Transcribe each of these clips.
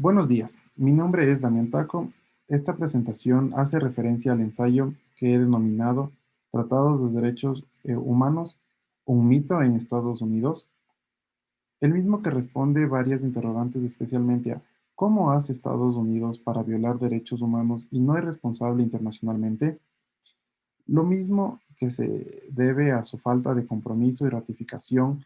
Buenos días, mi nombre es Damián Taco. Esta presentación hace referencia al ensayo que he denominado Tratados de Derechos Humanos, un mito en Estados Unidos, el mismo que responde varias interrogantes especialmente a ¿cómo hace Estados Unidos para violar derechos humanos y no es responsable internacionalmente? Lo mismo que se debe a su falta de compromiso y ratificación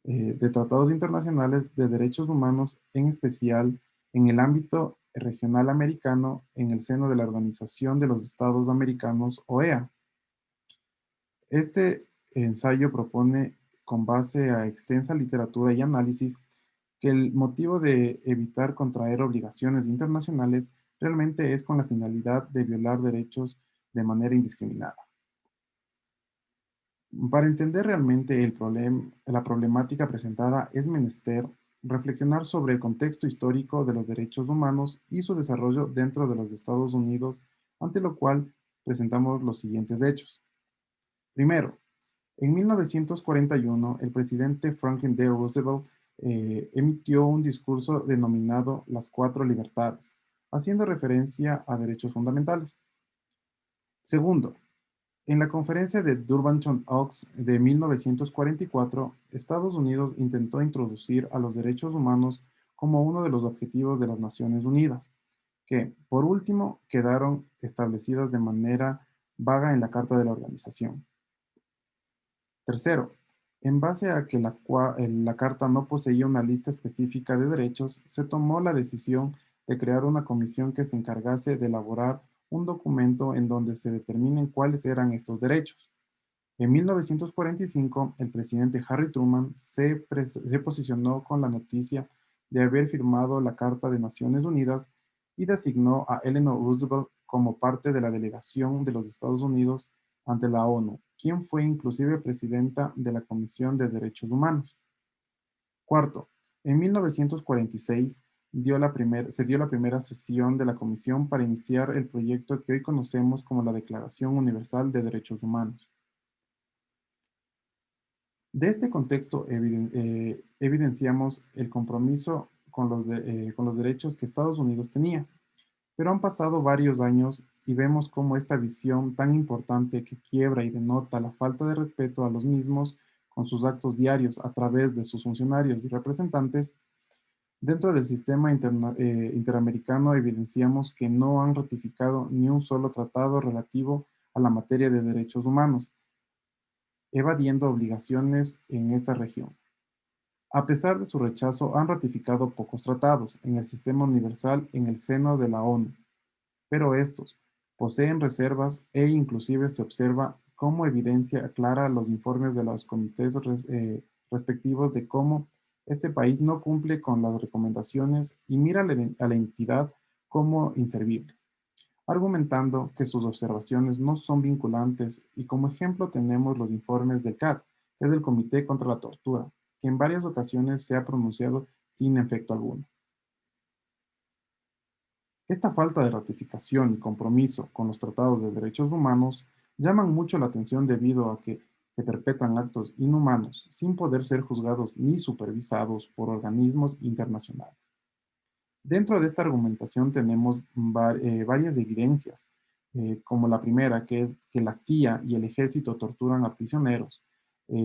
de tratados internacionales de derechos humanos, en especial en el ámbito regional americano, en el seno de la Organización de los Estados Americanos, OEA. Este ensayo propone, con base a extensa literatura y análisis, que el motivo de evitar contraer obligaciones internacionales realmente es con la finalidad de violar derechos de manera indiscriminada. Para entender realmente la problemática presentada es menester reflexionar sobre el contexto histórico de los derechos humanos y su desarrollo dentro de los Estados Unidos, ante lo cual presentamos los siguientes hechos. Primero, en 1941, el presidente Franklin D. Roosevelt emitió un discurso denominado Las Cuatro Libertades, haciendo referencia a derechos fundamentales. Segundo, en la conferencia de Durbanton Oaks de 1944, Estados Unidos intentó introducir a los derechos humanos como uno de los objetivos de las Naciones Unidas, que, por último, quedaron establecidas de manera vaga en la Carta de la Organización. Tercero, en base a que la Carta no poseía una lista específica de derechos, se tomó la decisión de crear una comisión que se encargase de elaborar un documento en donde se determinen cuáles eran estos derechos. En 1945, el presidente Harry Truman se posicionó con la noticia de haber firmado la Carta de Naciones Unidas y designó a Eleanor Roosevelt como parte de la delegación de los Estados Unidos ante la ONU, quien fue inclusive presidenta de la Comisión de Derechos Humanos. Cuarto, en 1946 se dio la primera sesión de la comisión para iniciar el proyecto que hoy conocemos como la Declaración Universal de Derechos Humanos. De este contexto evidenciamos el compromiso con los derechos que Estados Unidos tenía, pero han pasado varios años y vemos cómo esta visión tan importante que quiebra y denota la falta de respeto a los mismos con sus actos diarios a través de sus funcionarios y representantes, dentro del sistema interamericano evidenciamos que no han ratificado ni un solo tratado relativo a la materia de derechos humanos, evadiendo obligaciones en esta región. A pesar de su rechazo, han ratificado pocos tratados en el sistema universal en el seno de la ONU, pero estos poseen reservas e inclusive se observa como evidencia clara los informes de los comités respectivos de cómo este país no cumple con las recomendaciones y mira a la entidad como inservible, argumentando que sus observaciones no son vinculantes y como ejemplo tenemos los informes del CAT, que es el Comité contra la Tortura, que en varias ocasiones se ha pronunciado sin efecto alguno. Esta falta de ratificación y compromiso con los tratados de derechos humanos llaman mucho la atención debido a que se perpetran actos inhumanos sin poder ser juzgados ni supervisados por organismos internacionales. Dentro de esta argumentación tenemos varias evidencias, como la primera, que es que la CIA y el ejército torturan a prisioneros,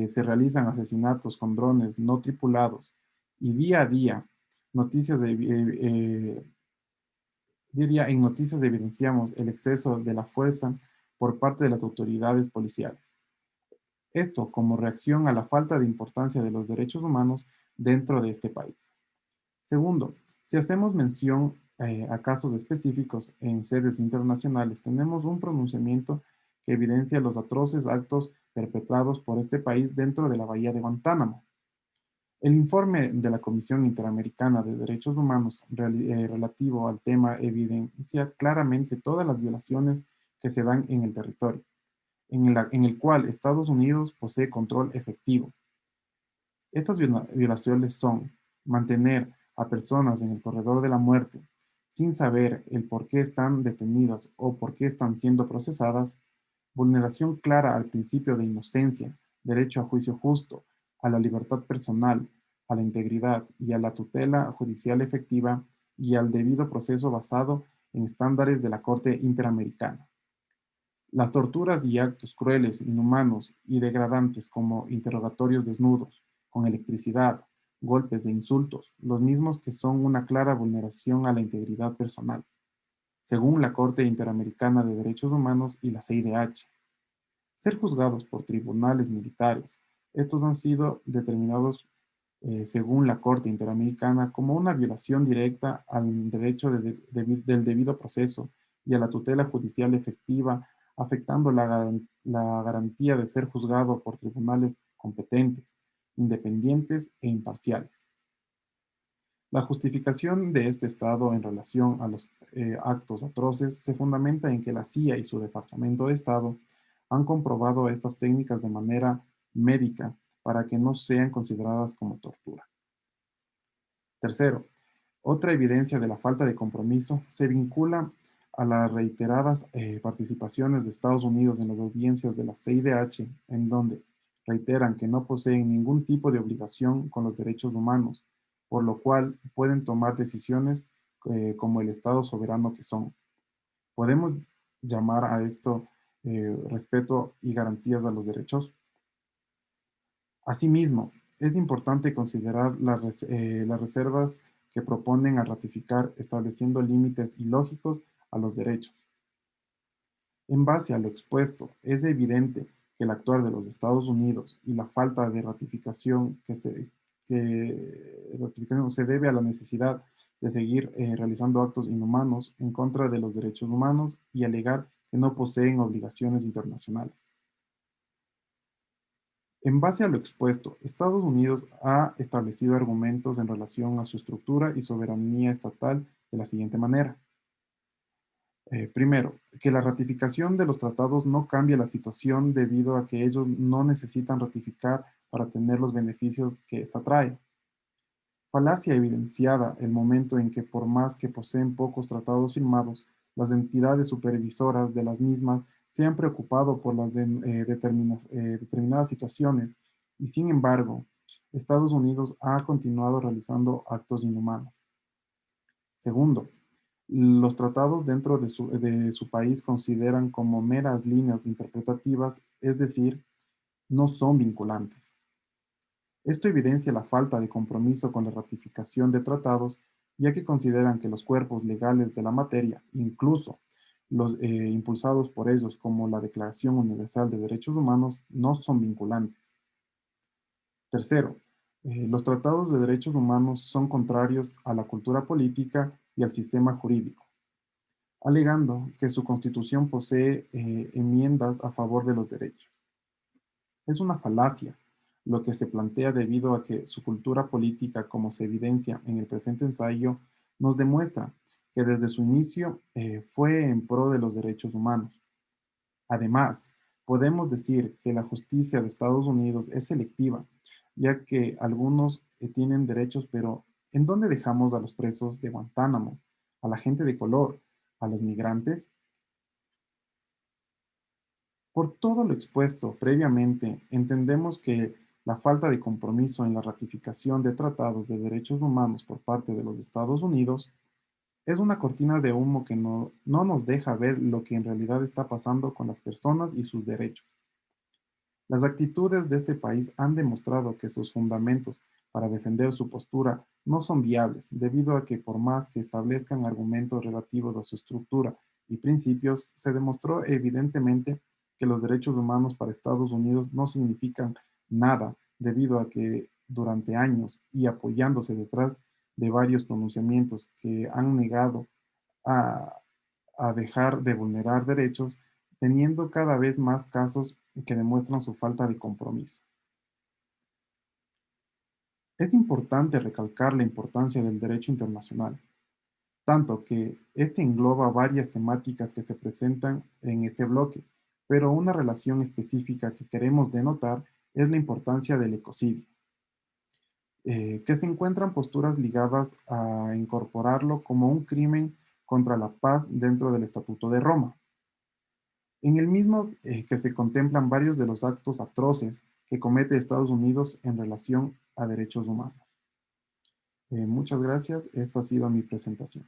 se realizan asesinatos con drones no tripulados y día a día, noticias de, día a día en noticias evidenciamos el exceso de la fuerza por parte de las autoridades policiales. Esto como reacción a la falta de importancia de los derechos humanos dentro de este país. Segundo, si hacemos mención a casos específicos en sedes internacionales, tenemos un pronunciamiento que evidencia los atroces actos perpetrados por este país dentro de la bahía de Guantánamo. El informe de la Comisión Interamericana de Derechos Humanos relativo al tema evidencia claramente todas las violaciones que se dan en el territorio, en el cual Estados Unidos posee control efectivo. Estas violaciones son mantener a personas en el corredor de la muerte sin saber el por qué están detenidas o por qué están siendo procesadas, vulneración clara al principio de inocencia, derecho a juicio justo, a la libertad personal, a la integridad y a la tutela judicial efectiva, y al debido proceso basado en estándares de la Corte Interamericana. Las torturas y actos crueles, inhumanos y degradantes como interrogatorios desnudos, con electricidad, golpes e insultos, los mismos que son una clara vulneración a la integridad personal, según la Corte Interamericana de Derechos Humanos y la CIDH. Ser juzgados por tribunales militares. Estos han sido determinados, según la Corte Interamericana, como una violación directa al derecho del debido proceso y a la tutela judicial efectiva, afectando la garantía de ser juzgado por tribunales competentes, independientes e imparciales. La justificación de este Estado en relación a los actos atroces se fundamenta en que la CIA y su Departamento de Estado han comprobado estas técnicas de manera médica para que no sean consideradas como tortura. Tercero, otra evidencia de la falta de compromiso se vincula a las reiteradas participaciones de Estados Unidos en las audiencias de la CIDH, en donde reiteran que no poseen ningún tipo de obligación con los derechos humanos, por lo cual pueden tomar decisiones como el Estado soberano que son. Podemos llamar a esto respeto y garantías a los derechos. Asimismo, es importante considerar las reservas que proponen al ratificar, estableciendo límites ilógicos a los derechos. En base a lo expuesto, es evidente que el actuar de los Estados Unidos y la falta de ratificación ratificación se debe a la necesidad de seguir realizando actos inhumanos en contra de los derechos humanos y alegar que no poseen obligaciones internacionales. En base a lo expuesto, Estados Unidos ha establecido argumentos en relación a su estructura y soberanía estatal de la siguiente manera. Primero, que la ratificación de los tratados no cambia la situación debido a que ellos no necesitan ratificar para tener los beneficios que ésta trae. Falacia evidenciada el momento en que por más que poseen pocos tratados firmados, las entidades supervisoras de las mismas se han preocupado por las determinadas situaciones y sin embargo, Estados Unidos ha continuado realizando actos inhumanos. Segundo, los tratados dentro de su país consideran como meras líneas interpretativas, es decir, no son vinculantes. Esto evidencia la falta de compromiso con la ratificación de tratados, ya que consideran que los cuerpos legales de la materia, incluso los impulsados por ellos como la Declaración Universal de Derechos Humanos, no son vinculantes. Tercero, los tratados de derechos humanos son contrarios a la cultura política y al sistema jurídico, alegando que su constitución posee enmiendas a favor de los derechos. Es una falacia lo que se plantea debido a que su cultura política, como se evidencia en el presente ensayo, nos demuestra que desde su inicio fue en pro de los derechos humanos. Además, podemos decir que la justicia de Estados Unidos es selectiva, ya que algunos tienen derechos, pero ¿en dónde dejamos a los presos de Guantánamo, a la gente de color, a los migrantes? Por todo lo expuesto previamente, entendemos que la falta de compromiso en la ratificación de tratados de derechos humanos por parte de los Estados Unidos es una cortina de humo que no nos deja ver lo que en realidad está pasando con las personas y sus derechos. Las actitudes de este país han demostrado que sus fundamentos para defender su postura no son viables, debido a que por más que establezcan argumentos relativos a su estructura y principios, se demostró evidentemente que los derechos humanos para Estados Unidos no significan nada, debido a que durante años y apoyándose detrás de varios pronunciamientos que han negado a, a dejar de vulnerar derechos, teniendo cada vez más casos que demuestran su falta de compromiso. Es importante recalcar la importancia del derecho internacional, tanto que este engloba varias temáticas que se presentan en este bloque, pero una relación específica que queremos denotar es la importancia del ecocidio, que se encuentran posturas ligadas a incorporarlo como un crimen contra la paz dentro del Estatuto de Roma. En el mismo que se contemplan varios de los actos atroces que comete Estados Unidos en relación a derechos humanos. Muchas gracias. Esta ha sido mi presentación.